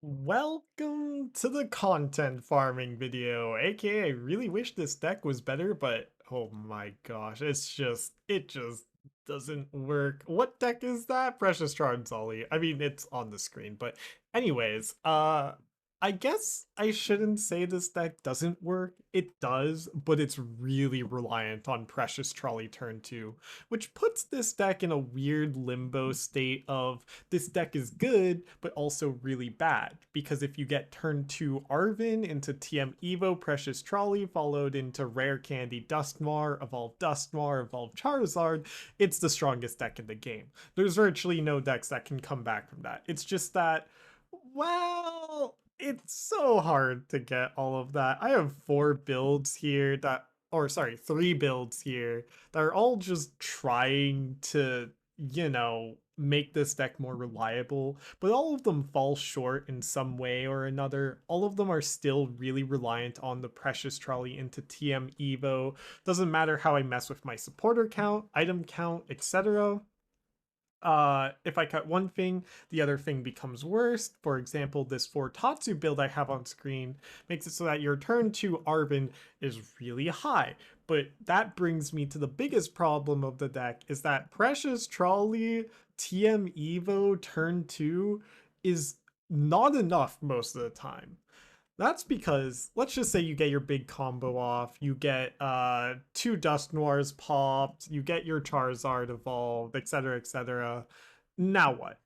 Welcome to the content farming video, aka I really wish this deck was better, but oh my gosh, it just doesn't work. What deck is that? Precious Charms Ollie. I mean, it's on the screen, but anyways, I guess I shouldn't say this deck doesn't work. It does, but it's really reliant on Precious Trolley turn 2, which puts this deck in a weird limbo state of this deck is good, but also really bad. Because if you get turn 2 Arvin into TM Evo Precious Trolley, followed into Rare Candy Dusknoir, Evolve Dusknoir, Evolve Charizard, it's the strongest deck in the game. There's virtually no decks that can come back from that. It's just that, well, it's so hard to get all of that. I have 4 builds here that, or sorry, 3 builds here that are all just trying to, make this deck more reliable, but all of them fall short in some way or another. All of them are still really reliant on the Precious Trolley into TM Evo. Doesn't matter how I mess with my supporter count, item count, etc. If I cut one thing, the other thing becomes worse. For example, this 4 Tatsu build I have on screen makes it so that your turn 2 Arvin is really high. But that brings me to the biggest problem of the deck is that Precious Trolley TM Evo turn 2 is not enough most of the time. That's because let's just say you get your big combo off, you get 2 Dust Noirs popped, you get your Charizard evolved, etc. etc. Now what?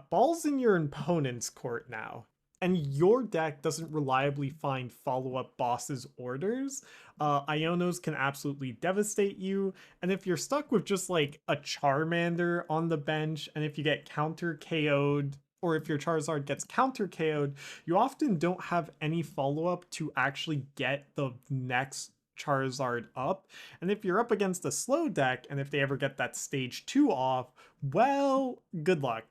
Ball's in your opponent's court now, and your deck doesn't reliably find follow-up bosses orders. Ionos can absolutely devastate you, and if you're stuck with just like a Charmander on the bench, and if you get counter KO'd or if your Charizard gets counter KO'd, you often don't have any follow up to actually get the next Charizard up. And if you're up against a slow deck, and if they ever get that stage 2 off, well, good luck.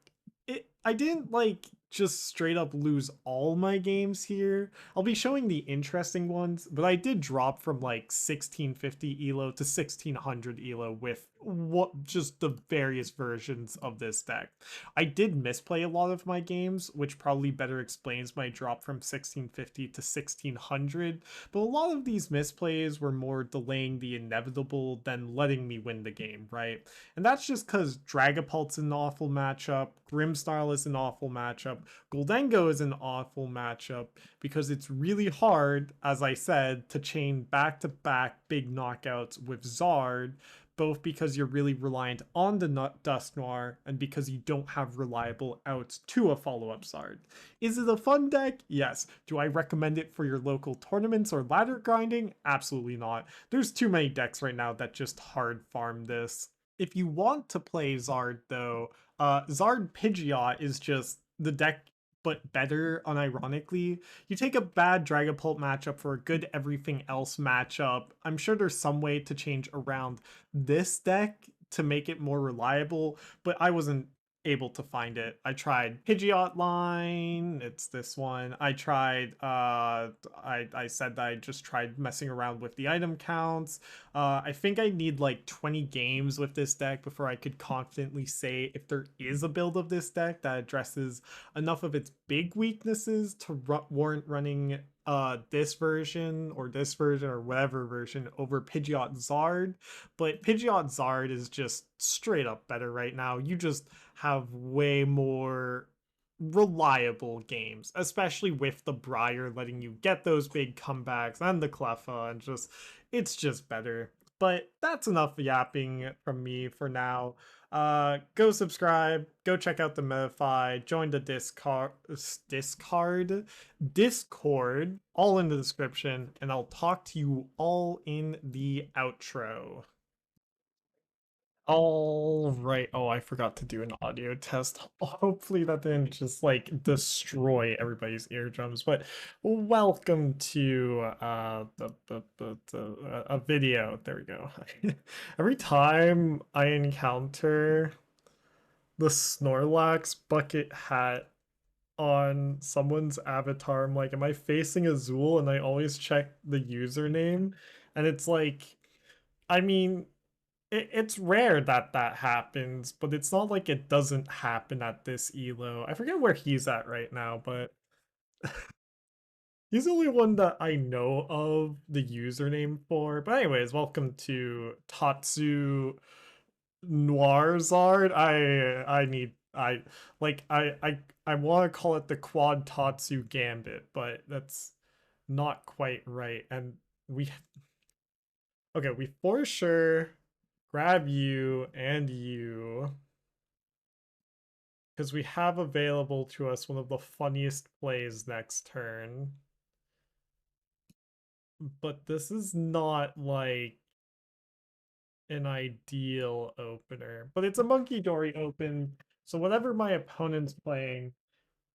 I didn't like just straight up lose all my games here. I'll be showing the interesting ones, but I did drop from like 1650 elo to 1600 elo with what just the various versions of this deck. I did misplay a lot of my games, which probably better explains my drop from 1650 to 1600, but a lot of these misplays were more delaying the inevitable than letting me win the game, right? And that's just because Dragapult's an awful matchup, Grimmsnarl is an awful matchup, Goldengo is an awful matchup because it's really hard, as I said, to chain back-to-back big knockouts with Zard, both because you're really reliant on the Dusknoir and because you don't have reliable outs to a follow-up Zard. Is it a fun deck? Yes. Do I recommend it for your local tournaments or ladder grinding? Absolutely not. There's too many decks right now that just hard farm this. If you want to play Zard though, Zard Pidgeot is just the deck but better, unironically. You take a bad Dragapult matchup for a good everything else matchup. I'm sure there's some way to change around this deck to make it more reliable, but I wasn't able to find it. I tried Pidgeot line, it's this one. I tried I said that I just tried messing around with the item counts. I think I need like 20 games with this deck before I could confidently say if there is a build of this deck that addresses enough of its big weaknesses to warrant running this version or whatever version over Pidgeot Zard. But Pidgeot Zard is just straight up better right now. You just have way more reliable games, especially with the Briar letting you get those big comebacks and the Cleffa, and just it's just better. But that's enough yapping from me for now. Go subscribe, go check out the Medify, join the Discord, all in the description, and I'll talk to you all in the outro. All right. Oh, I forgot to do an audio test. Hopefully that didn't just like destroy everybody's eardrums. But welcome to a video. There we go. Every time I encounter the Snorlax bucket hat on someone's avatar, I'm like, am I facing Azul? And I always check the username, and it's like, I mean, it's rare that that happens, but it's not like it doesn't happen at this elo. I forget where he's at right now, but He's the only one that I know of the username for. But anyways, welcome to Tatsu Noir Zard. I need I like I want to call it the Quad Tatsu Gambit, but that's not quite right. And we okay, we for sure grab you and you because we have available to us one of the funniest plays next turn. But this is not like an ideal opener. But it's a Monkey Dory open, so whatever my opponent's playing,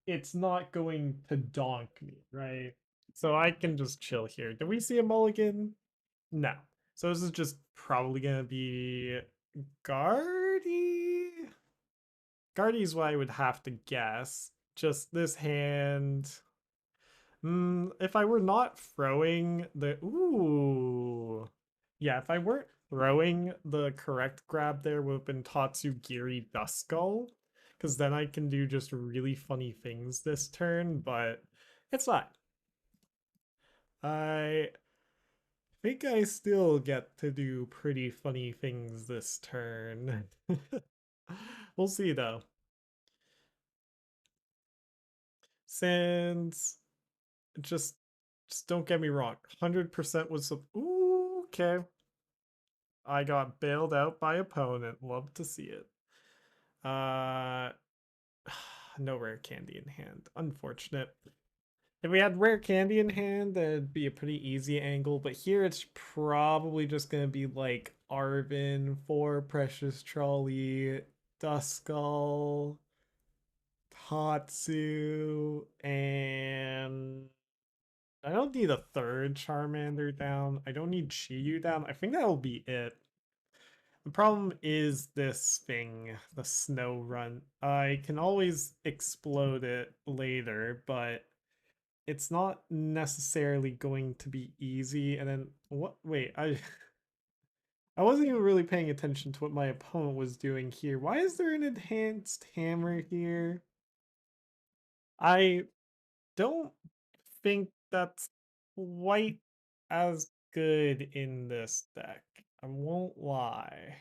it's not going to donk me, right? So I can just chill here. Do we see a mulligan? No. So this is just probably gonna be Guardy. Guardy is what I would have to guess. Just this hand. If I were not throwing the ooh, yeah, if I weren't throwing the correct grab, there would have been Tatsugiri Duskull, because then I can do just really funny things this turn. But it's not. I think I still get to do pretty funny things this turn. We'll see though. Since just just don't get me wrong, 100% was ooh, okay. I got bailed out by opponent. Love to see it. Uh no rare candy in hand. Unfortunate. If we had rare candy in hand, that'd be a pretty easy angle, but here it's probably just gonna be like Arvin for Precious Trolley, Duskull, Tatsu, and I don't need a third Charmander down. I don't need Chiyu down. I think that'll be it. The problem is this thing, the snow run. I can always explode it later, but it's not necessarily going to be easy. And then what? Wait, I wasn't even really paying attention to what my opponent was doing here. Why is there an enhanced hammer here? I don't think that's quite as good in this deck. I won't lie.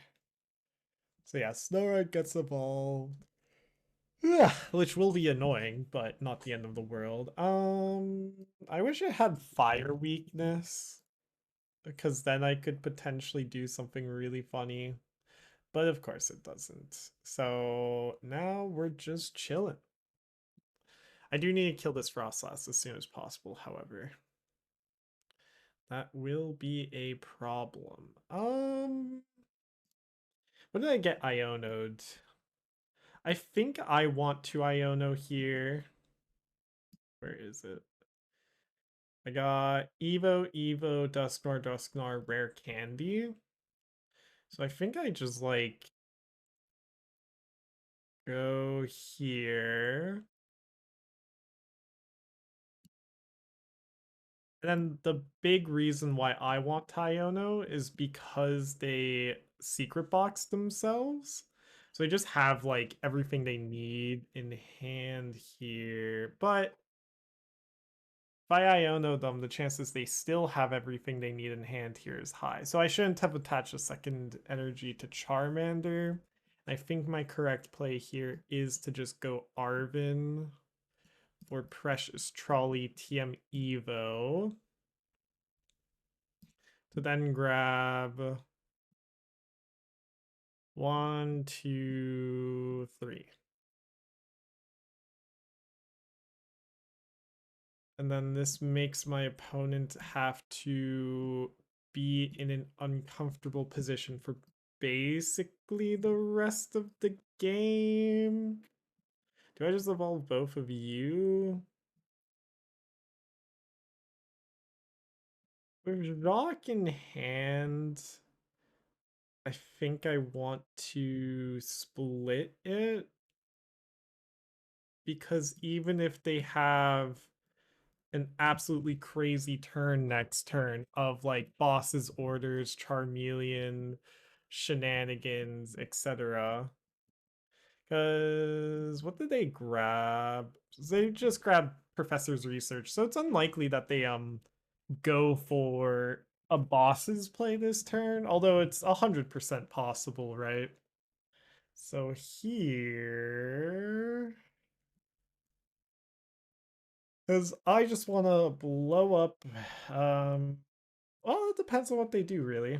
So yeah, Snowride gets evolved. Yeah, which will be annoying, but not the end of the world. I wish it had fire weakness, because then I could potentially do something really funny. But of course it doesn't. So now we're just chilling. I do need to kill this Frostlass as soon as possible, however. That will be a problem. When did I get Ionoed? I think I want to Iono here. Where is it? I got Evo, Dusknar, Rare Candy. So I think I just like go here. And then the big reason why I want Tyono is because they secret box themselves. So they just have like everything they need in hand here. But if I Iono them, the chances they still have everything they need in hand here is high. So I shouldn't have attached a second energy to Charmander. I think my correct play here is to just go Arvin for Precious Trolley TM Evo. To then grab 1, 2, 3. And then this makes my opponent have to be in an uncomfortable position for basically the rest of the game. Do I just evolve both of you? With Rock in hand, I think I want to split it. Because even if they have an absolutely crazy turn next turn of like boss's orders, Charmeleon, shenanigans, etc. Because what did they grab? They just grabbed professor's research, so it's unlikely that they go for a boss's play this turn, although it's 100% possible, right? So here, because I just want to blow up, well, it depends on what they do, really.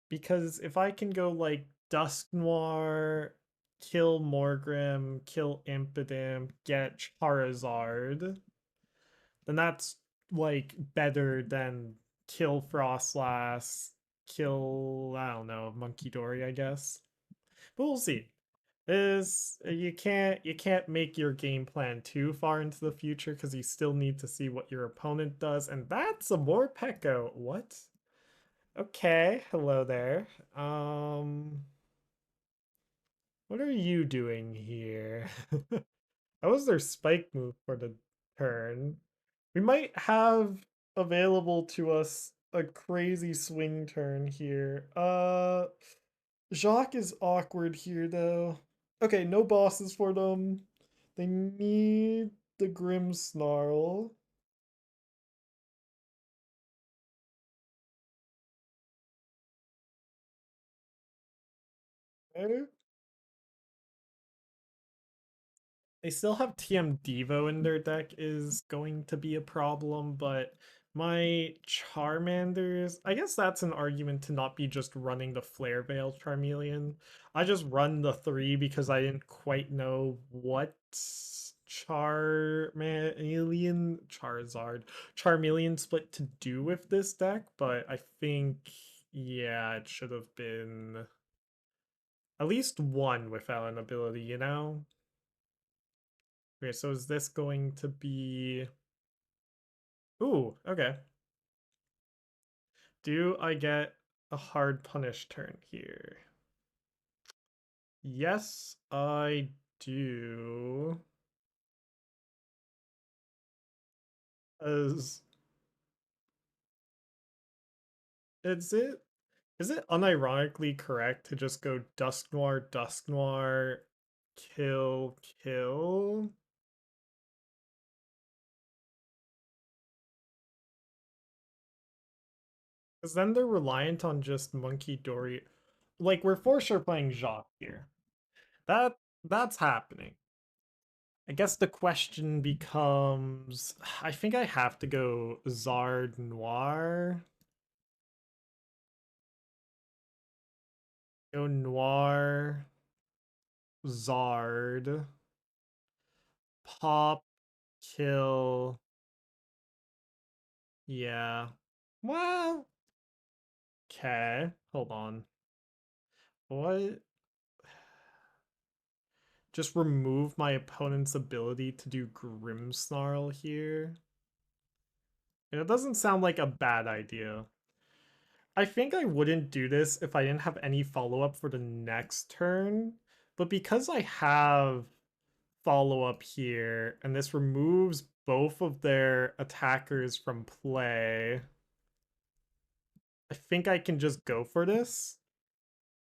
Because if I can go like Dusk Noir, kill Morgrim, kill Impidimp, get Charizard, then that's like better than kill Frostlass, kill I don't know, Monkey Dory, I guess. But we'll see. Is you can't make your game plan too far into the future because you still need to see what your opponent does, and that's a Morpeko. What? Okay, hello there. What are you doing here? That was their spike move for the turn. We might have available to us a crazy swing turn here. Jacques is awkward here though. Okay, no bosses for them. They need the Grim Snarl. Okay. They still have TM Devo in their deck is going to be a problem, but my Charmanders, I guess that's an argument to not be just running the Flare Veil Charmeleon. I just run the three because I didn't quite know what Charmeleon split to do with this deck, but I think, yeah, it should have been at least one without an ability, you know? Okay, so is this going to be... Ooh, okay. Do I get a hard punish turn here? Yes, I do. As is it is it unironically correct to just go Dusk Noir, kill, kill? Because then they're reliant on just Monkey Dory. Like we're for sure playing Jacques here. That that's happening. I guess the question becomes I think I have to go Zard Noir. Go Noir, Zard, Pop, Kill. Yeah. Well, okay. Hold on. What? Just remove my opponent's ability to do Grimmsnarl here? It doesn't sound like a bad idea. I think I wouldn't do this if I didn't have any follow-up for the next turn, but because I have follow-up here, and this removes both of their attackers from play, I think I can just go for this.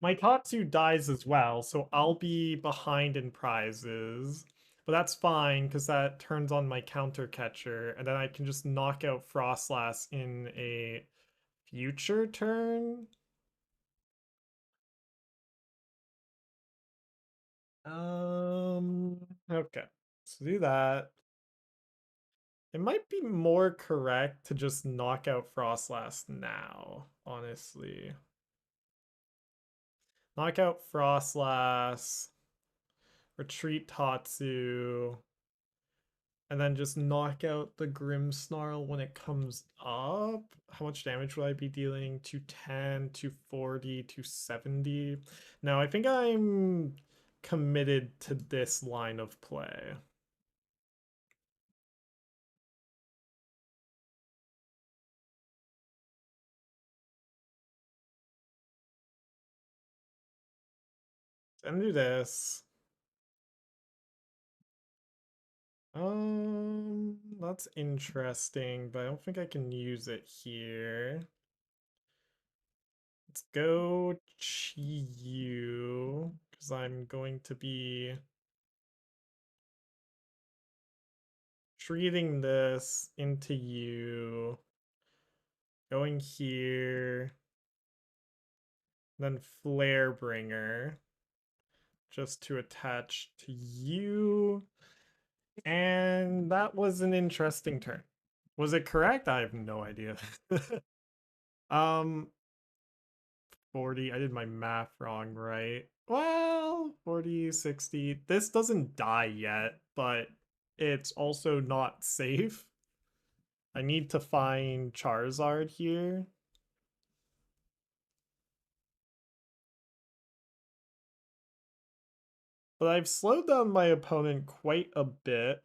My Tatsu dies as well, so I'll be behind in prizes. But that's fine, because that turns on my counter catcher, and then I can just knock out Frostlass in a future turn. Okay. So do that. It might be more correct to just knock out Frostlass now, honestly. Knock out Frostlass, retreat Tatsu, and then just knock out the Grimmsnarl when it comes up. How much damage would I be dealing? 210, 240, 270. No, I think I'm committed to this line of play. And do this. That's interesting, but I don't think I can use it here. Let's go Chi-Yu, because I'm going to be treating this into you, going here, then Flare Bringer, just to attach to you. And that was an interesting turn. Was it correct? I have no idea. um 40, I did my math wrong, right? Well, 40, 60. This doesn't die yet, but it's also not safe. I need to find Charizard here. But I've slowed down my opponent quite a bit.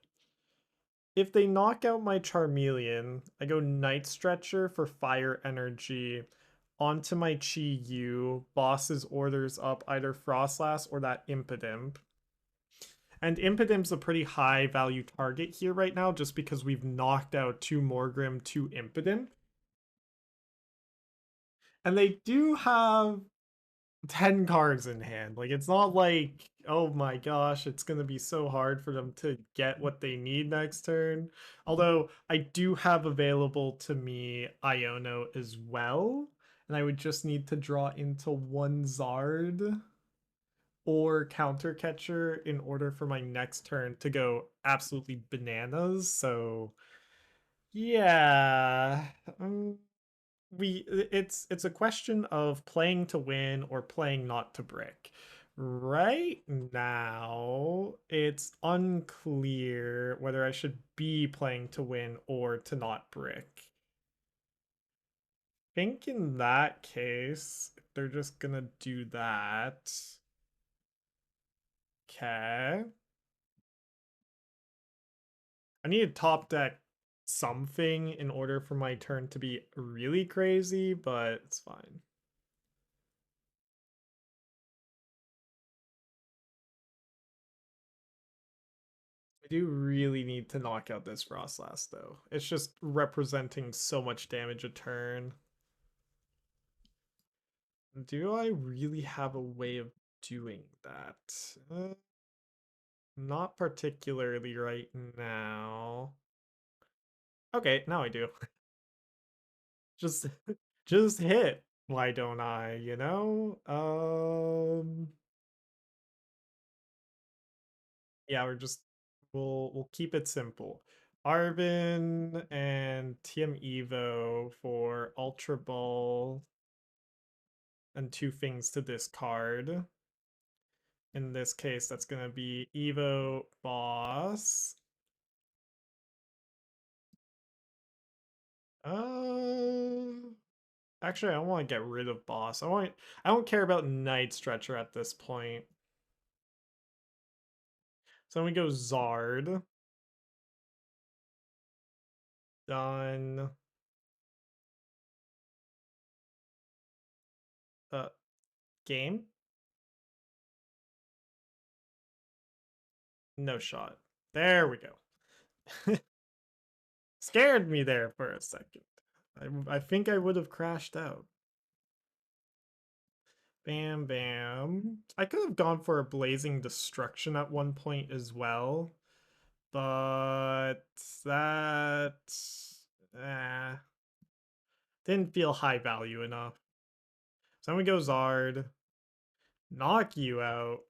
If they knock out my Charmeleon, I go Night Stretcher for Fire Energy onto my Chi Yu. Boss's orders up either Frostlass or that Impidimp. And Impidimp's a pretty high value target here right now just because we've knocked out 2 Morgrim, 2 Impidimp. And they do have 10 cards in hand. Like, it's not like, oh my gosh, it's going to be so hard for them to get what they need next turn. Although, I do have available to me Iono as well. And I would just need to draw into 1 Zard or Counter Catcher in order for my next turn to go absolutely bananas. So, yeah. It's a question of playing to win or playing not to brick. Right now, it's unclear whether I should be playing to win or to not brick. I think in that case, if they're just gonna do that. Okay. I need to top deck something in order for my turn to be really crazy, but it's fine. I do really need to knock out this Frostlass though. It's just representing so much damage a turn. Do I really have a way of doing that? Not particularly right now. Okay, now I do. Just just hit. Why don't I, you know? Yeah, we'll keep it simple. Arvin and TM Evo for Ultra Ball and 2 things to discard. In this case, that's gonna be Evo Boss. Uh, actually, I don't want to get rid of Boss. I don't care about Night Stretcher at this point. So then we go Zard. Done. Uh, game? No shot. There we go. Scared me there for a second. I think I would have crashed out. Bam, bam. I could have gone for a Blazing Destruction at one point as well, but that eh, didn't feel high value enough. So I'm gonna go Zard, knock you out.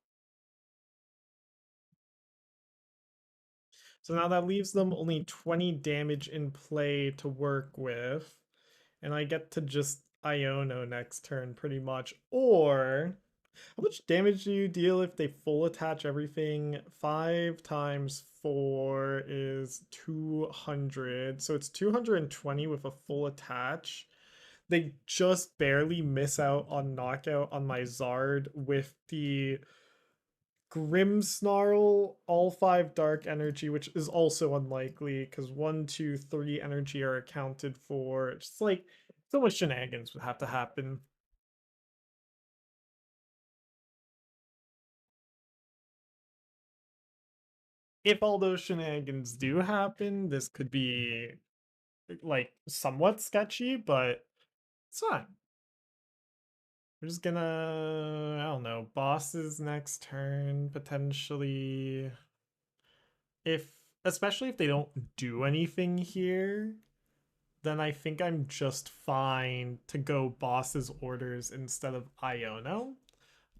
So now that leaves them only 20 damage in play to work with. And I get to just Iono next turn pretty much. Or how much damage do you deal if they full attach everything? 5 times 4 is 200. So it's 220 with a full attach. They just barely miss out on knockout on my Zard with the Grimmsnarl, all 5 dark energy, which is also unlikely because 1, 2, 3 energy are accounted for. It's just like so much shenanigans would have to happen. If all those shenanigans do happen, this could be like somewhat sketchy, but it's fine. We're just gonna, I don't know, bosses next turn, potentially. If especially if they don't do anything here, then I think I'm just fine to go boss's orders instead of Iono.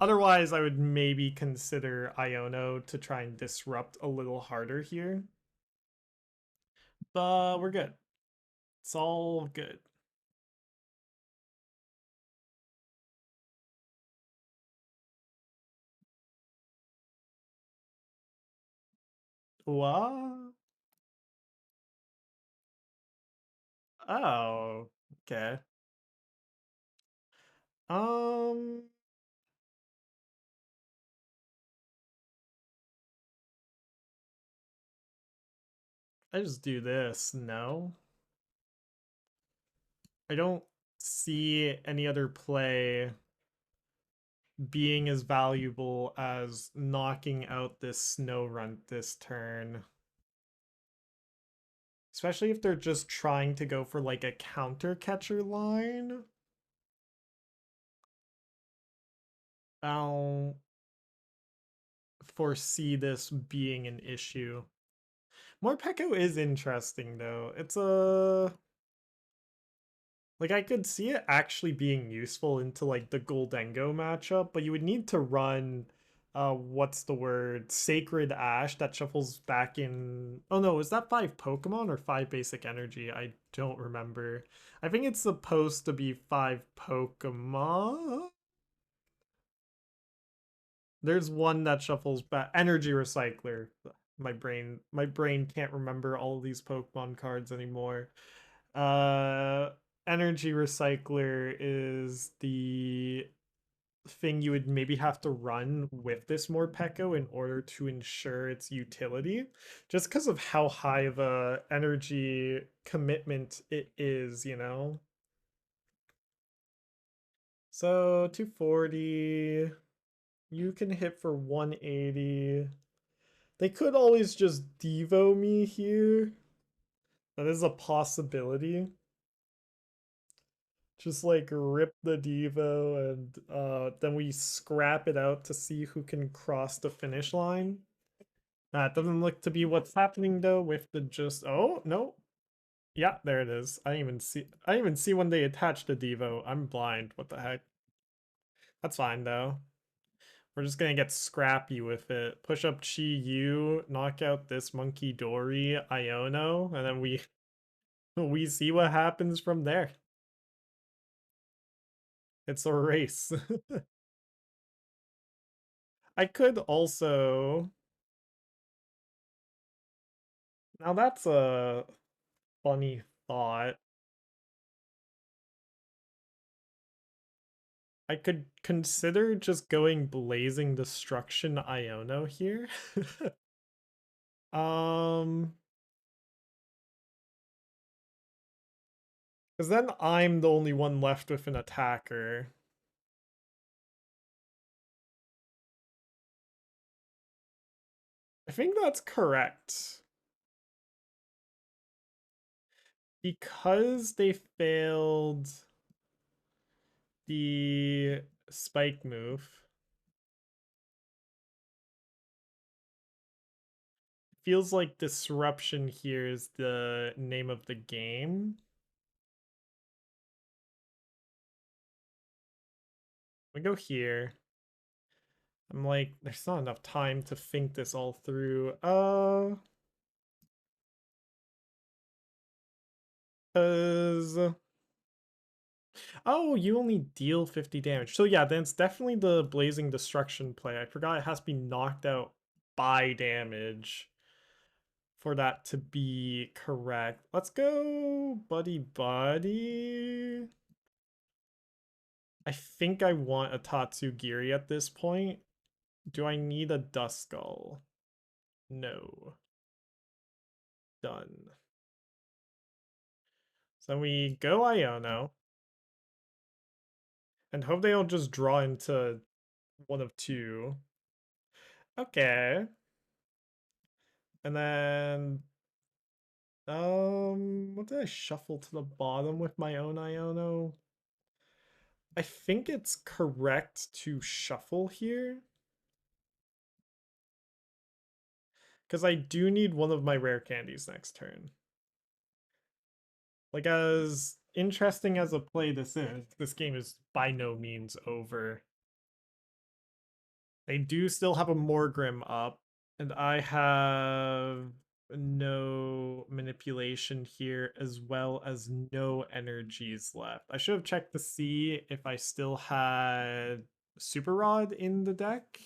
Otherwise, I would maybe consider Iono to try and disrupt a little harder here. But we're good. It's all good. What? Oh, okay. Um, I just do this. No. I don't see any other play being as valuable as knocking out this snow runt this turn. Especially if they're just trying to go for like a counter catcher line. I'll foresee this being an issue. Morpeko is interesting though. It's a like I could see it actually being useful into like the Goldengo matchup, but you would need to run what's the word? Sacred Ash that shuffles back in. Oh no, is that 5 Pokemon or 5 basic energy? I don't remember. I think it's supposed to be 5 Pokemon. There's one that shuffles back energy recycler. My brain can't remember all of these Pokemon cards anymore. Uh energy recycler is the thing you would maybe have to run with this Morpeko in order to ensure its utility, just because of how high of a energy commitment it is, you know? So 240, you can hit for 180. They could always just Devo me here. That is a possibility. Just like rip the Devo and then we scrap it out to see who can cross the finish line. That doesn't look to be what's happening though with the just oh no. Yeah, there it is. I didn't even see when they attached the Devo. I'm blind. What the heck? That's fine though. We're just gonna get scrappy with it. Push up Chi Yu, knock out this Monkey Dory Iono, and then we see what happens from there. It's a race. I could also. Now that's a funny thought. I could consider just going Blazing Destruction Iono here. um, because then I'm the only one left with an attacker. I think that's correct. Because they failed the spike move, feels like disruption here is the name of the game. We go here. I'm like, there's not enough time to think this all through. Cause oh, you only deal 50 damage. So yeah, then it's definitely the Blazing Destruction play. I forgot it has to be knocked out by damage for that to be correct. Let's go, buddy buddy. I think I want a Tatsugiri at this point. Do I need a Duskull? No. Done. So we go Iono and hope they don't just draw into one of two. Okay. And then what did I shuffle to the bottom with my own Iono? I think it's correct to shuffle here. Because I do need one of my rare candies next turn. Like, as interesting as a play this is, this game is by no means over. They do still have a Morgrim up, and I have no manipulation here, as well as no energies left. I should have checked to see if I still had Super Rod in the deck.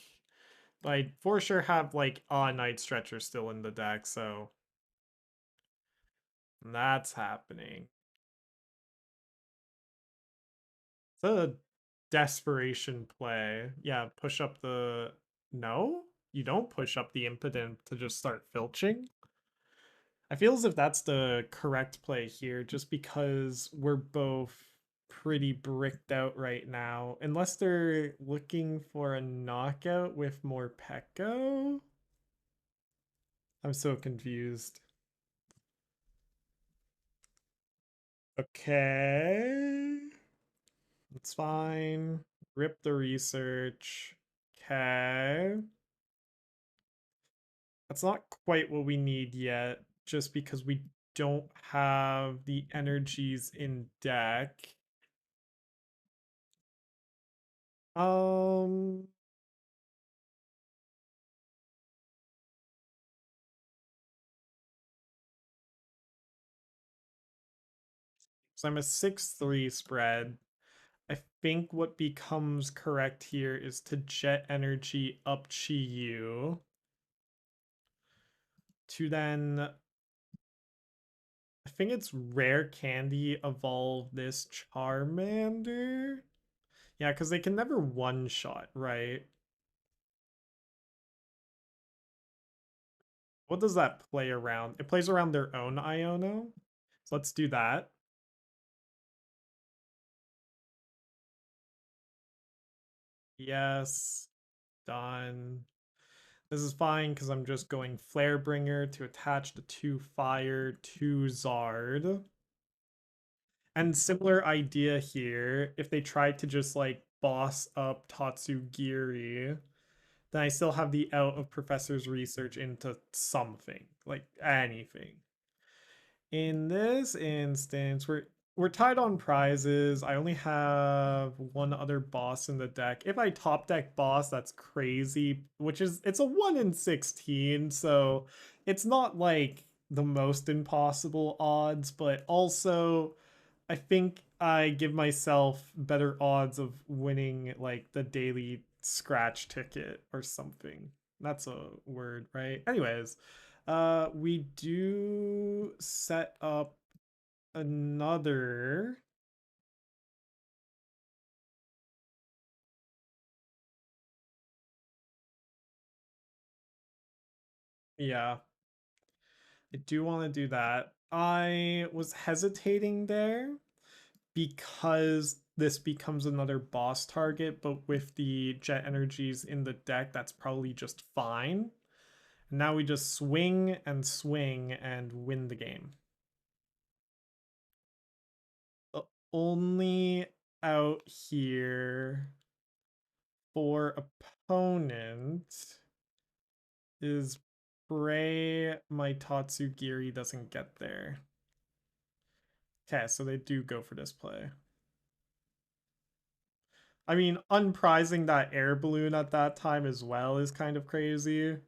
But I for sure have like a Night Stretcher still in the deck, so that's happening. It's a desperation play. Yeah, push up the. No? You don't push up the impotent to just start filching? I feel as if that's the correct play here, just because we're both pretty bricked out right now. Unless they're looking for a knockout with more Pekko? I'm so confused. Okay. That's fine. Rip the research. Okay. That's not quite what we need yet, just because we don't have the energies in deck. Um, so I'm a 6-3 spread. I think what becomes correct here is to jet energy up Chi to then I think it's rare candy evolve this Charmander. Yeah, because they can never one shot, right? What does that play around? It plays around their own Iono. So let's do that. Yes, done. This is fine because I'm just going Flarebringer to attach the 2 fire to Zard. And similar idea here, if they tried to just like boss up Tatsugiri, then I still have the out of Professor's research into something, like anything. In this instance, we're tied on prizes. I only have one other boss in the deck. If I top deck boss, that's crazy, which is it's a 1 in 16, so it's not like the most impossible odds, but also I think I give myself better odds of winning like the daily scratch ticket or something. That's a word, right? Anyways, we do set up another. Yeah, I do want to do that. I was hesitating there because this becomes another boss target, but with the jet energies in the deck, that's probably just fine. Now we just swing and win the game. The only out here for opponent is pray my Tatsugiri doesn't get there. Okay, so they do go for this play. I mean, unprizing that air balloon at that time as well is kind of crazy.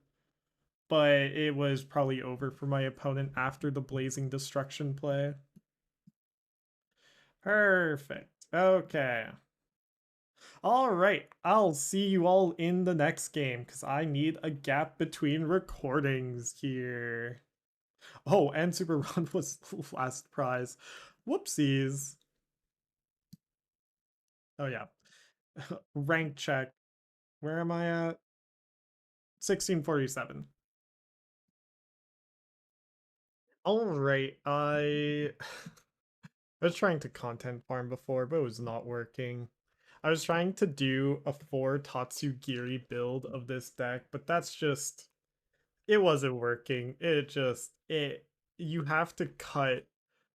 But it was probably over for my opponent after the Blazing Destruction play. Perfect. Okay. All right. I'll see you all in the next game because I need a gap between recordings here. Oh, and Super Run was the last prize. Whoopsies. Oh, yeah. Rank check. Where am I at? 1647. All right. I was trying to content farm before, but it was not working. I was trying to do a 4 Tatsugiri build of this deck, but that's just it wasn't working. It you have to cut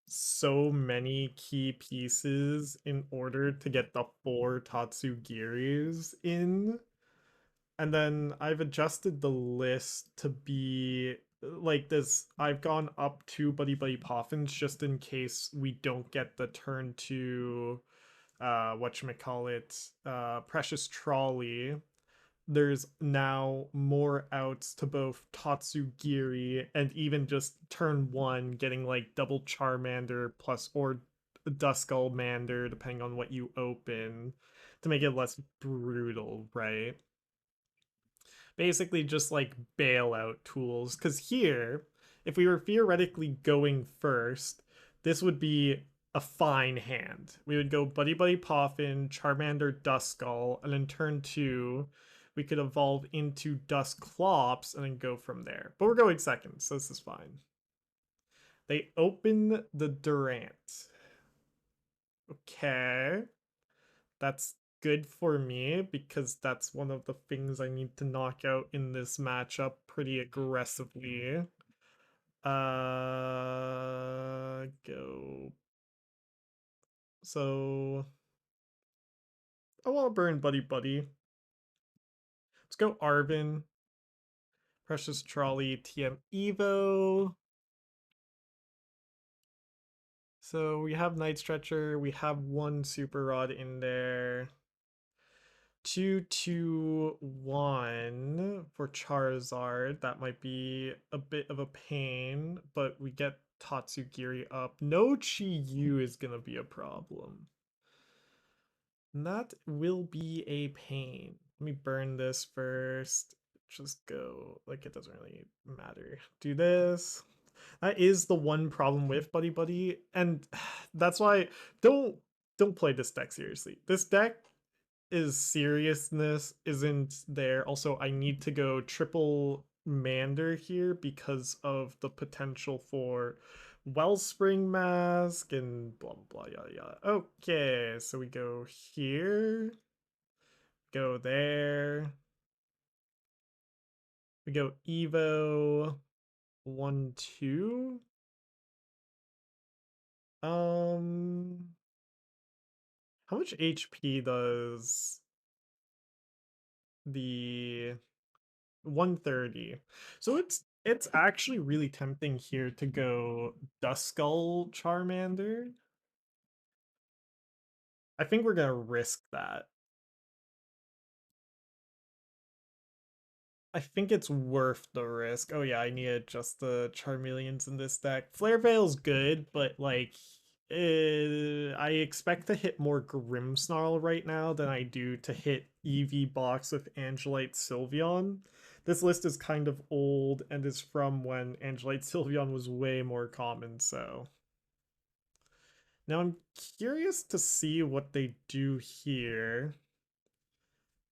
so many key pieces in order to get the 4 Tatsugiris in. And then I've adjusted the list to be like this. I've gone up to Buddy Buddy Poffins just in case we don't get the turn to whatchamacallit, Precious Trolley. There's now more outs to both Tatsugiri and even just turn one getting like double Charmander plus or Duskull Mander depending on what you open to make it less brutal, right? Basically just like bailout tools. Because here, if we were theoretically going first, this would be a fine hand. We would go Buddy Buddy Poffin, Charmander, Duskull, and then turn two, we could evolve into Dusclops and then go from there. But we're going second, so this is fine. They open the Durant. Okay. That's good for me because that's one of the things I need to knock out in this matchup pretty aggressively. Go. So I want to burn Buddy Buddy. Let's go Arvin. Precious Trolley, TM Evo. So we have Night Stretcher. We have one Super Rod in there. 2-2-1 for Charizard. That might be a bit of a pain, but we get Tatsugiri up. No Chi-Yu is going to be a problem. And that will be a pain. Let me burn this first. Just go. Like, it doesn't really matter. Do this. That is the one problem with Buddy Buddy. And that's why don't play this deck seriously. This deck is seriousness isn't there. Also, I need to go triple Mander here because of the potential for Wellspring Mask and blah blah blah yada yada. Okay, so we go here, go there, we go Evo 1-2. How much HP does the 130? So it's actually really tempting here to go Duskull Charmander. I think we're gonna risk that. I think it's worth the risk. Oh yeah, I need to adjust the Charmeleons in this deck. Flare Veil's good, but like I expect to hit more Grimmsnarl right now than I do to hit EV box with Angelite Sylveon. This list is kind of old and is from when Angelite Sylveon was way more common, so. Now I'm curious to see what they do here.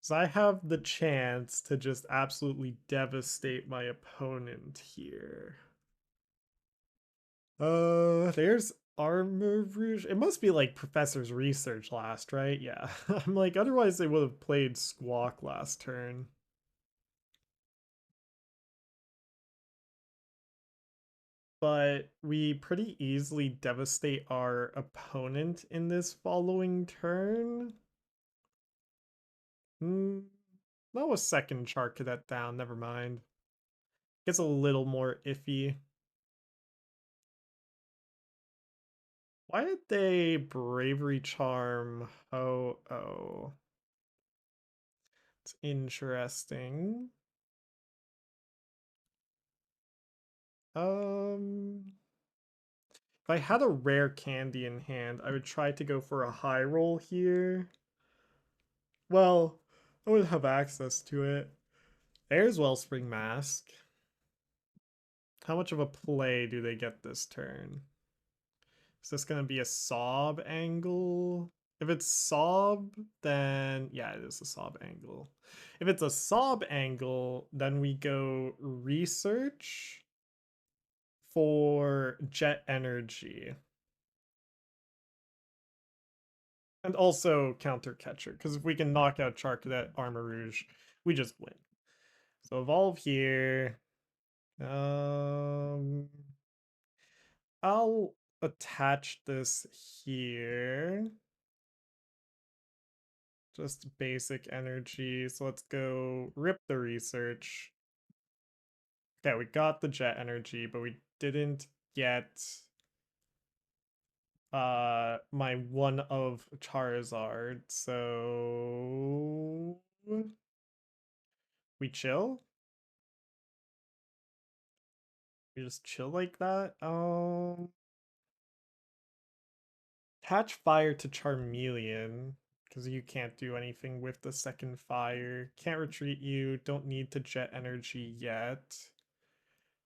So I have the chance to just absolutely devastate my opponent here. There's Armor Rouge. It must be like Professor's Research last, right? Yeah. I'm like, otherwise they would have played Squawk last turn. But we pretty easily devastate our opponent in this following turn. That was second Char Cadet down, never mind. Gets a little more iffy. Why did they Bravery Charm? Oh. It's interesting. If I had a rare candy in hand, I would try to go for a high roll here. Well, I would have access to it. There's Wellspring Mask. How much of a play do they get this turn? Is this going to be a sob angle? If it's sob, then yeah, it is a sob angle. If it's a sob angle, then we go research for jet energy. And also counter catcher, because if we can knock out Charcadet Armor Rouge, we just win. So evolve here. I'll attach this here. Just basic energy. So let's go rip the research. Okay, we got the jet energy, but we didn't get my one of Charizard. So we chill? We just chill like that? Attach fire to Charmeleon. Because you can't do anything with the second fire. Can't retreat you. Don't need to jet energy yet.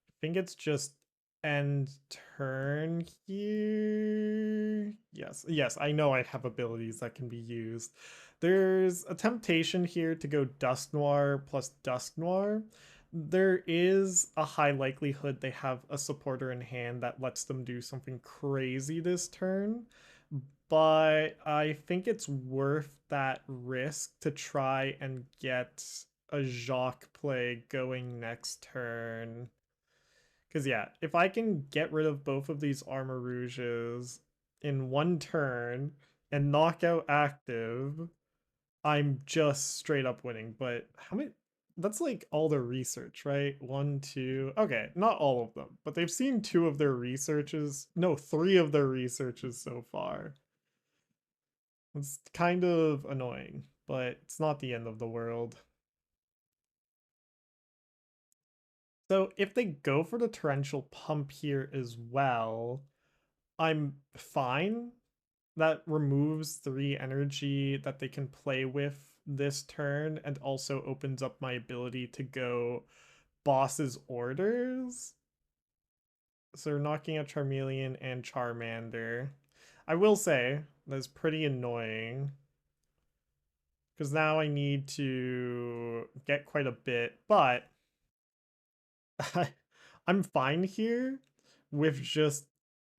I think it's just end turn here. Yes, yes, I know I have abilities that can be used. There's a temptation here to go Dusk Noir plus Dusk Noir. There is a high likelihood they have a supporter in hand that lets them do something crazy this turn, but I think it's worth that risk to try and get a Jacques play going next turn. Because, yeah, if I can get rid of both of these Armor Rouges in one turn and knock out active, I'm just straight up winning. But how many? That's like all their research, right? One, two. Okay, not all of them, but they've seen two of their researches. No, three of their researches so far. It's kind of annoying, but it's not the end of the world. So if they go for the torrential pump here as well, I'm fine. That removes 3 energy that they can play with this turn and also opens up my ability to go boss's orders. So we're knocking out Charmeleon and Charmander. I will say that's pretty annoying because now I need to get quite a bit, but I'm fine here with just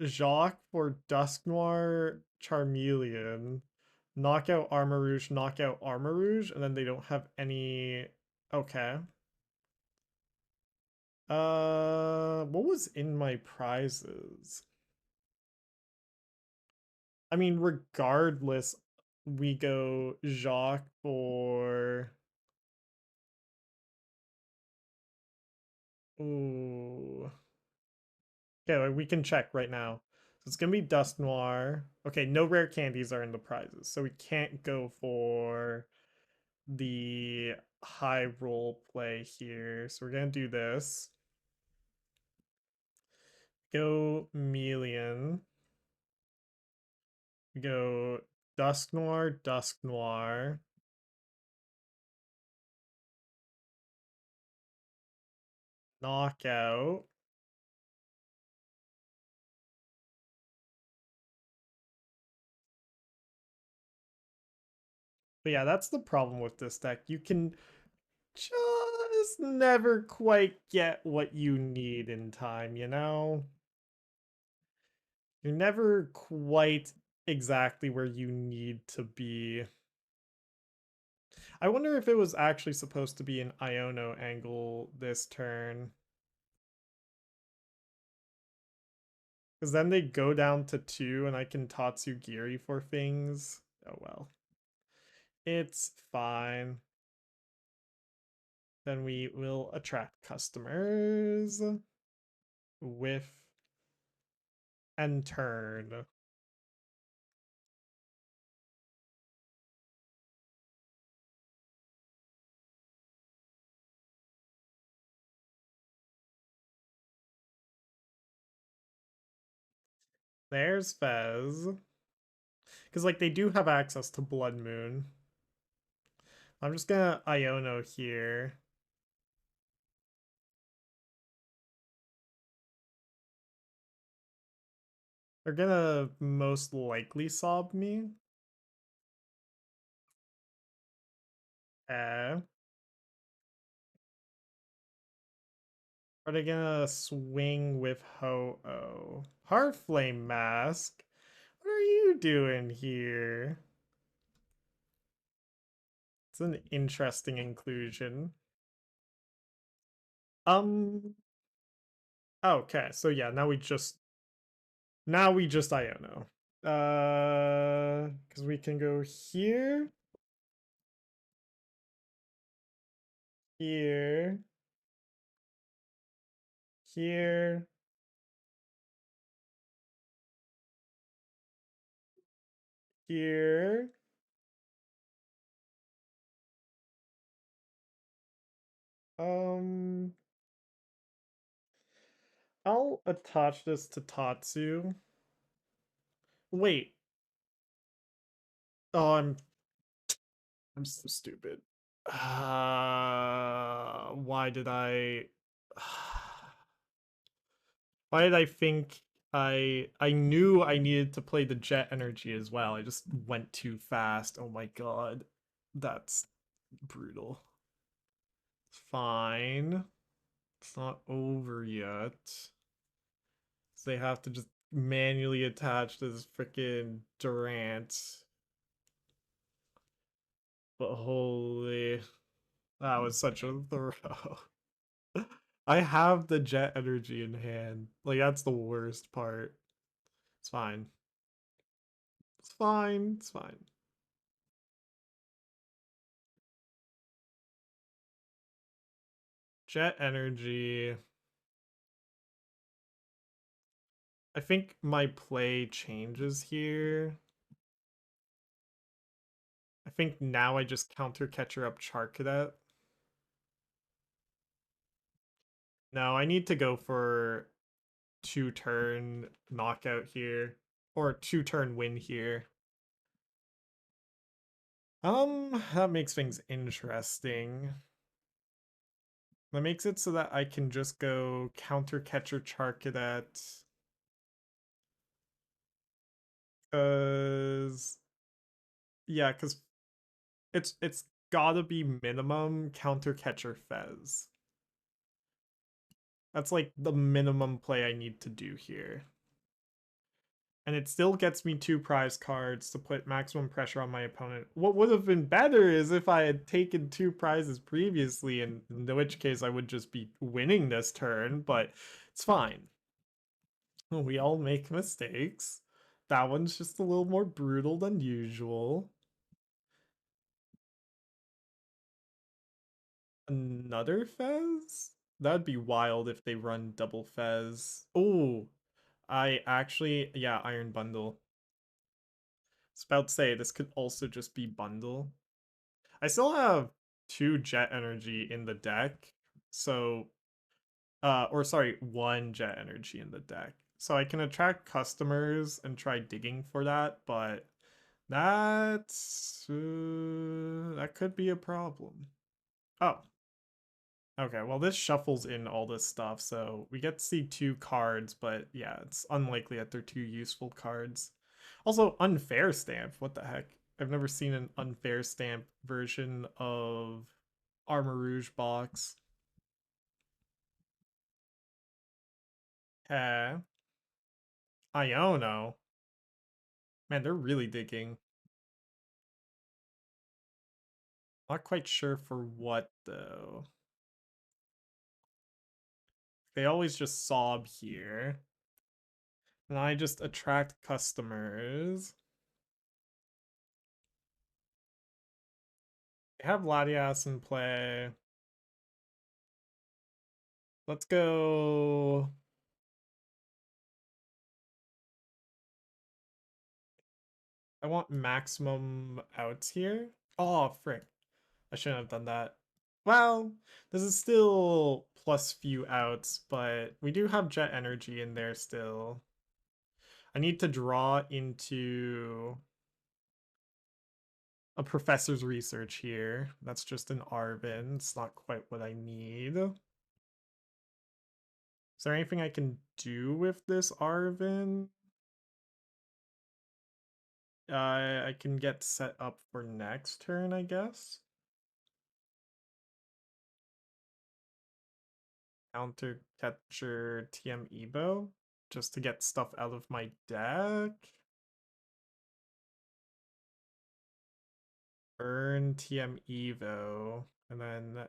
Jacques for Dusk Noir Charmeleon, knockout Armor Rouge, and then they don't have any. Okay. What was in my prizes? I mean, regardless, we go Jacques for. Ooh. Okay, we can check right now. So it's gonna be Dust Noir. Okay, no rare candies are in the prizes, so we can't go for the high roll play here. So we're gonna do this. Go Melian. Go Dusk Noir, Knockout. But yeah, that's the problem with this deck. You can just never quite get what you need in time, you know? You're never quite exactly where you need to be. I wonder if it was actually supposed to be an Iono angle this turn. Because then they go down to 2 and I can Tatsugiri for things. Oh well. It's fine. Then we will attract customers with and turn. There's Fez. Because, like, they do have access to Blood Moon. I'm just gonna Iono here. They're gonna most likely sob me. Eh. Are they gonna swing with Ho-Oh? Heartflame Mask? What are you doing here? It's an interesting inclusion. Um. Okay, so yeah, now we just Iono. Because we can go here. Here, here, here. Um, I'll attach this to Tatsu. Wait. Oh, I'm so stupid. Why did I why did I think I knew I needed to play the jet energy as well. I just went too fast. Oh my god. That's brutal. Fine. It's not over yet. So they have to just manually attach this freaking Durant. But holy, that was such a throw. I have the jet energy in hand. Like, that's the worst part. It's fine. It's fine. It's fine. Jet energy. I think my play changes here. I think now I just counter catcher up Char Cadet. No, I need to go for 2-turn knockout here. Or 2-turn win here. That makes things interesting. That makes it so that I can just go counter catcher Char Cadet. Cause yeah, cause it's gotta be minimum counter catcher Fez. That's like the minimum play I need to do here. And it still gets me 2 prize cards to put maximum pressure on my opponent. What would have been better is if I had taken 2 prizes previously, in which case I would just be winning this turn, but it's fine. We all make mistakes. That one's just a little more brutal than usual. Another Fez? That'd be wild if they run double Fez. Oh, I actually, yeah, Iron Bundle. I was about to say, this could also just be Bundle. I still have 2 Jet Energy in the deck, so, or sorry, 1 Jet Energy in the deck. So I can attract customers and try digging for that, but that could be a problem. Oh, okay, well this shuffles in all this stuff, so we get to see 2 cards, but yeah, it's unlikely that they're 2 useful cards. Also, Unfair Stamp, what the heck? I've never seen an Unfair Stamp version of Armor Rouge box. Eh, Iono. Man, they're really digging. Not quite sure for what, though. They always just sob here. And I just attract customers. They have Latias in play. Let's go. I want maximum outs here. Oh, frick. I shouldn't have done that. Well, this is still plus few outs, but we do have jet energy in there still. I need to draw into a professor's research here. That's just an Arvin. It's not quite what I need. Is there anything I can do with this Arvin? I can get set up for next turn, I guess. Counter catcher TM Evo just to get stuff out of my deck. Burn TM Evo, and then I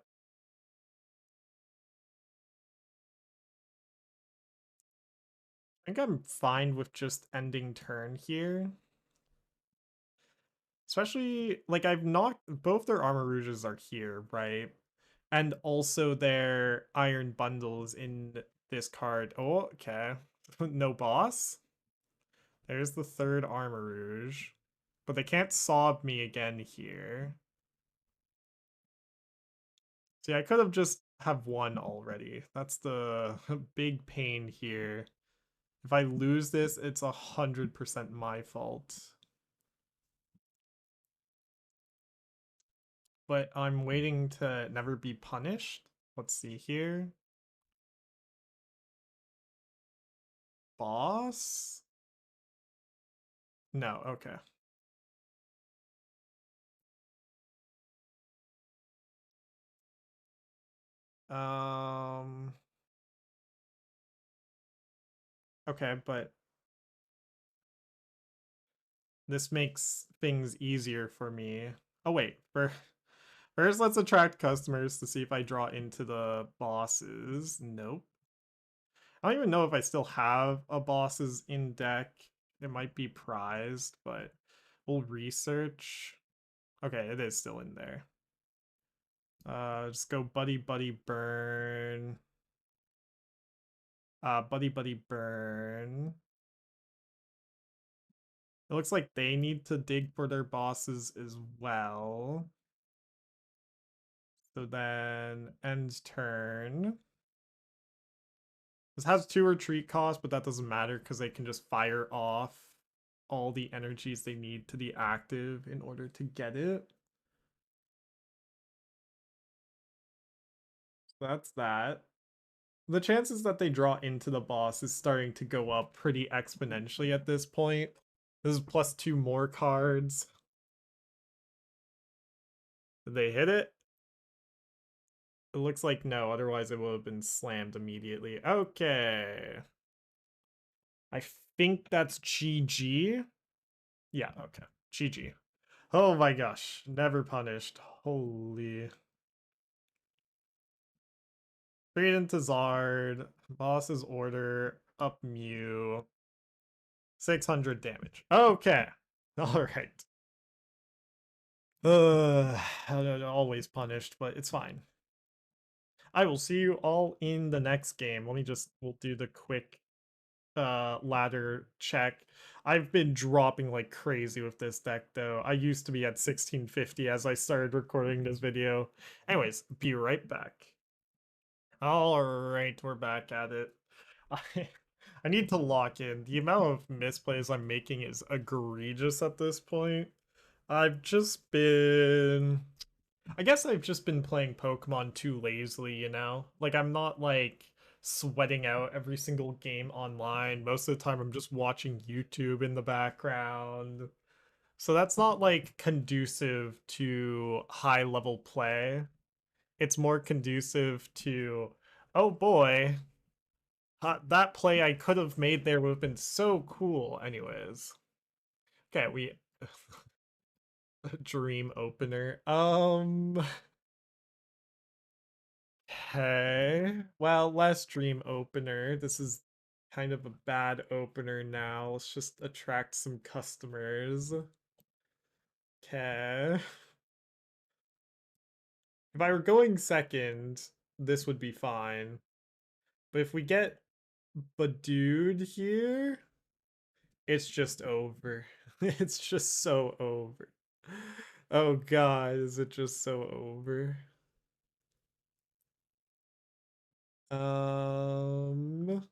think I'm fine with just ending turn here. Especially, like, I've knocked both their Armor Rouges are here, right? And also their iron bundles in this card. Oh, okay. No boss. There's the third Armor Rouge. But they can't sob me again here. See, I could have just have won already. That's the big pain here. If I lose this, it's 100% my fault. But I'm waiting to never be punished. Let's see here. Boss? No, okay. Um, okay, but this makes things easier for me. Oh wait, first let's attract customers to see if I draw into the bosses. Nope. I don't even know if I still have a bosses in deck. It might be prized, but we'll research. Okay, it is still in there. Just go buddy buddy burn. Buddy buddy burn. It looks like they need to dig for their bosses as well. So then end turn. This has 2 retreat costs, but that doesn't matter because they can just fire off all the energies they need to be active in order to get it. So that's that. The chances that they draw into the boss is starting to go up pretty exponentially at this point. This is plus 2 more cards. Did they hit it? It looks like no, otherwise it would have been slammed immediately. Okay. I think that's GG. Yeah, okay. GG. Oh my gosh. Never punished. Holy. Straight into Zard. Boss's order. Up Mew. 600 damage. Okay. Alright. Always punished, but it's fine. I will see you all in the next game. Let me just, we'll do the quick ladder check. I've been dropping like crazy with this deck though. I used to be at 1650 as I started recording this video. Anyways, be right back. Alright, we're back at it. I, I need to lock in. The amount of misplays I'm making is egregious at this point. I've just been I guess I've just been playing Pokemon too lazily, you know? Like, I'm not, like, sweating out every single game online. Most of the time, I'm just watching YouTube in the background. So that's not, like, conducive to high-level play. It's more conducive to, oh boy, that play I could have made there would have been so cool. Anyways. Okay, we... Dream opener. Okay. Well, less dream opener. This is kind of a bad opener now. Let's just attract some customers. Okay. If I were going second, this would be fine. But if we get Badooed here, it's just over. It's just so over. Oh god, is it just so over? Um,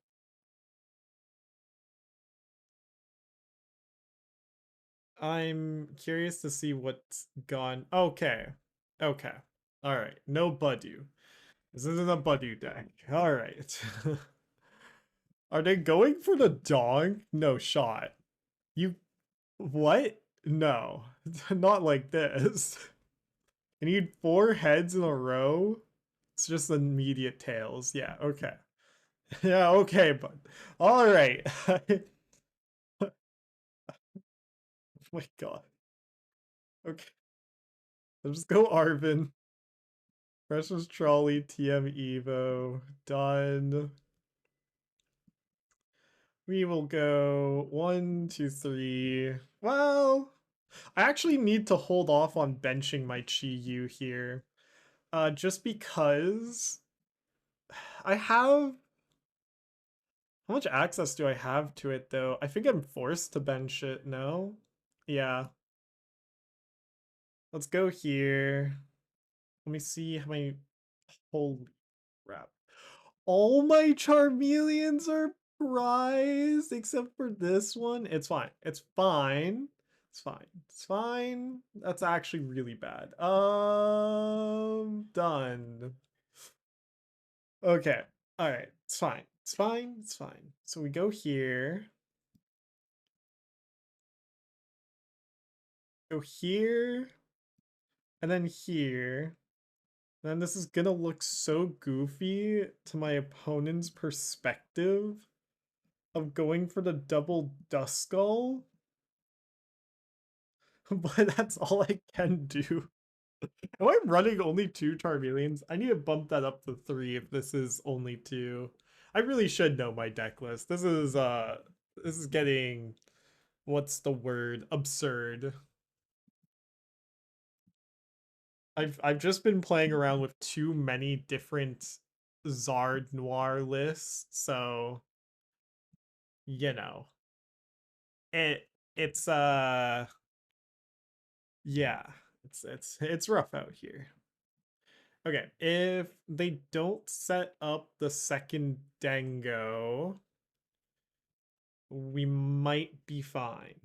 I'm curious to see what's gone. Okay. Okay. All right. No Budu. This isn't a Budu deck. All right. Are they going for the dog? No shot. You what? No. Not like this. You need 4 heads in a row. It's just immediate tails. Yeah, okay. Yeah, okay, but all right. Oh my god. Okay. Let's just go Arvin. Precious Trolley, TM Evo, done. We will go 1, 2, 3. Well, I actually need to hold off on benching my Chi Yu here. Just because I have how much access do I have to it though? I think I'm forced to bench it, no? Yeah. Let's go here. Let me see how many holy crap. All my Charmeleons are prized except for this one. It's fine. It's fine. It's fine. It's fine. That's actually really bad. Done. Okay. All right. It's fine. It's fine. It's fine. So we go here. Go here. And then here. And then this is gonna look so goofy to my opponent's perspective of going for the double Duskull. But that's all I can do. Am I running only two Charmeleons? I need to bump that up to three if this is only two. I really should know my deck list. This is getting what's the word? Absurd. I've just been playing around with too many different Zard Noir lists, so you know. It it's yeah, it's rough out here. Okay, if they don't set up the second Dango, we might be fine.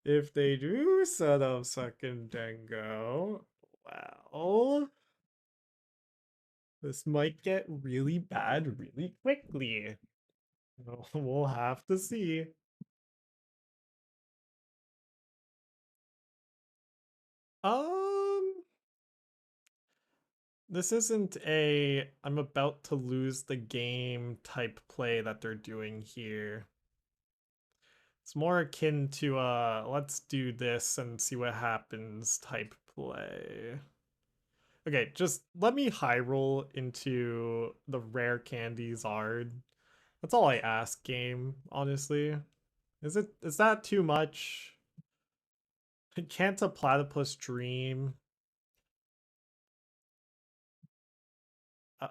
If they do set up second Dango, well, this might get really bad really quickly. We'll have to see. Um, this isn't a I'm about to lose the game type play that they're doing here. It's more akin to let's do this and see what happens type play. Okay, just let me high roll into the rare candy Zard. That's all I ask, game, honestly. Is that too much? Can't a platypus dream? Uh,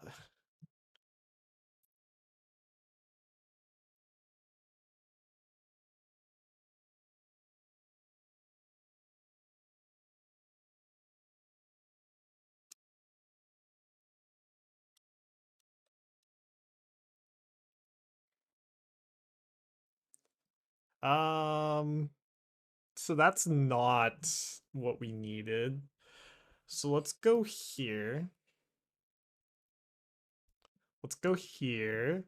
um, so that's not what we needed. So let's go here. Let's go here.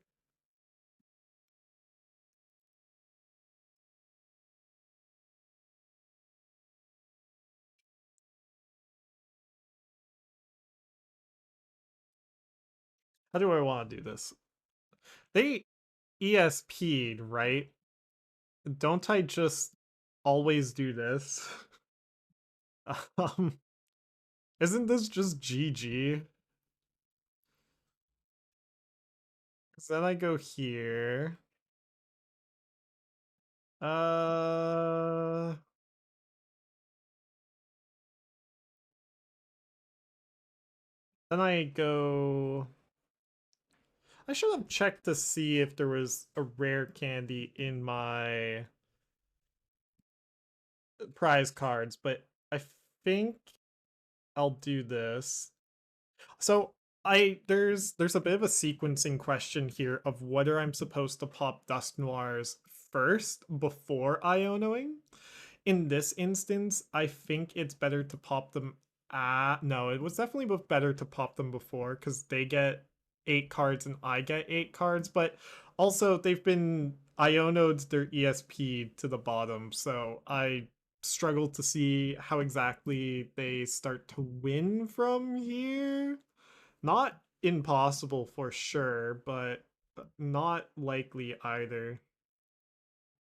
How do I want to do this? They ESP'd, right? Don't I just always do this? Um, isn't this just GG? Because then I go here. Uh, then I go. I should have checked to see if there was a rare candy in my prize cards, but I think I'll do this. So there's a bit of a sequencing question here of whether I'm supposed to pop Dust Noirs first before Ionoing. In this instance, I think it's better to pop them no, it was definitely better to pop them before because they get 8 cards and I get 8 cards, but also they've been Ionoed their ESP to the bottom, so I struggle to see how exactly they start to win from here. Not impossible for sure, but not likely either.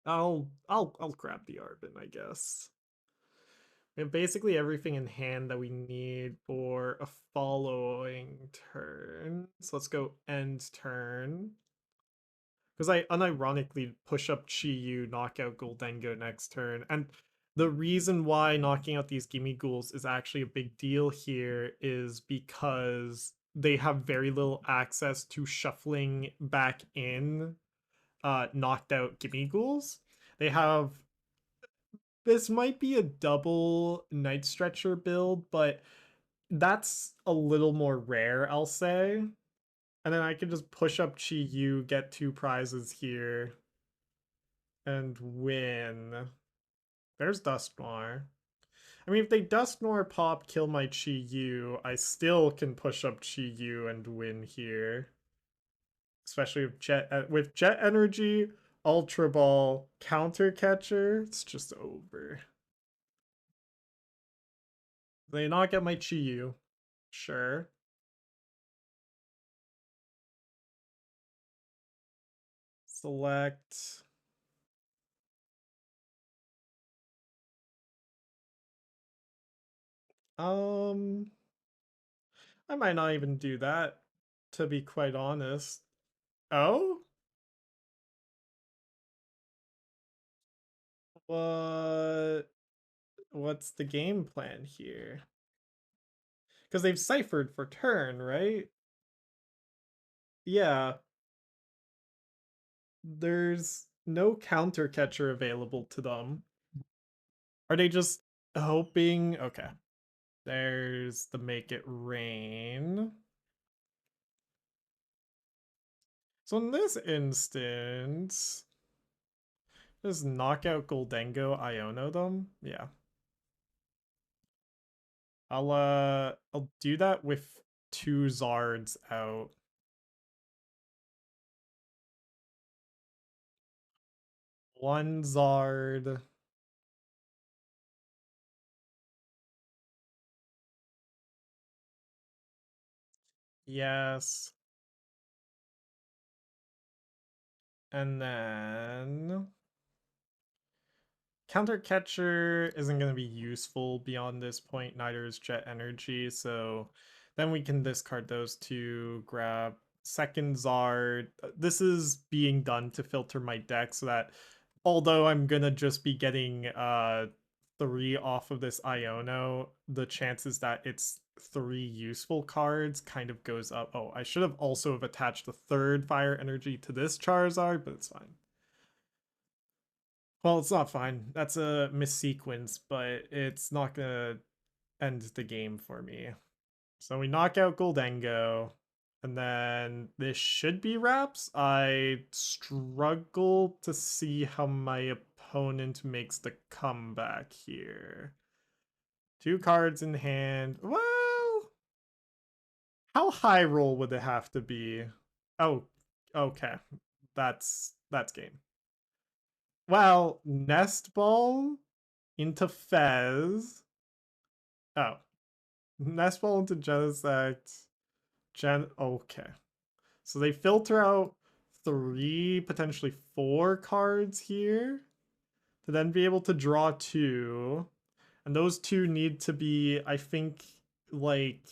I'll grab the Arbin, I guess. We have basically everything in hand that we need for a following turn. So let's go end turn. Because I unironically push up Chi Yu, knock out Goldengo next turn. And The reason why knocking out these gimme ghouls is actually a big deal here is because they have very little access to shuffling back in knocked out gimme ghouls. They have this might be a double night stretcher build, but that's a little more rare, I'll say. And then I can just push up Chi Yu, get 2 prizes here, and win. There's Dust Noir. I mean, if they Dust Noir pop, kill my Chi Yu, I still can push up Chi Yu and win here. Especially with Jet Energy, Ultra Ball, Counter Catcher, it's just over. They knock out my Chi Yu. Sure. Select. Um, I might not even do that, to be quite honest. Oh? What? What's the game plan here? Because they've ciphered for turn, right? Yeah. There's no counter catcher available to them. Are they just hoping? Okay. There's the make it rain. So in this instance, just knock out Goldengo, Iono them. Yeah. I'll do that with 2 Zards out. One Zard. Yes. And then Counter Catcher isn't going to be useful beyond this point, neither is Jet Energy, so then we can discard those two, grab second Zard. This is being done to filter my deck so that although I'm gonna just be getting 3 off of this Iono, the chances that it's 3 useful cards kind of goes up. Oh, I should have also have attached the third fire energy to this Charizard, but it's fine. Well, it's not fine. That's a missequence, but it's not gonna end the game for me. So we knock out Goldengo, and then this should be wraps. I struggle to see how my opponent makes the comeback here. 2 cards in hand. Well, how high roll would it have to be? Oh, okay. That's game. Well, Nest Ball into Fez. Oh, Nest Ball into Genesect. Okay. So they filter out 3, potentially 4 cards here to then be able to draw 2. And those 2 need to be, I think, like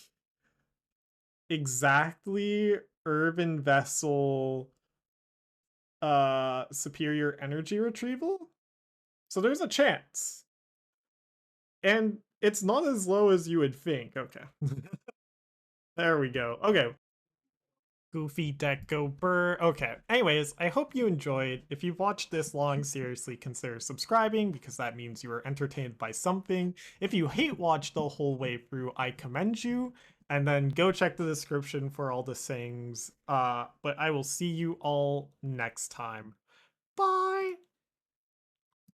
exactly Urban Vessel superior energy retrieval. So there's a chance. And it's not as low as you would think. Okay. There we go. Okay. Goofy deck go burr. Okay. Anyways, I hope you enjoyed. If you've watched this long, seriously consider subscribing because that means you were entertained by something. If you hate watch the whole way through, I commend you. And then go check the description for all the things. But I will see you all next time. Bye.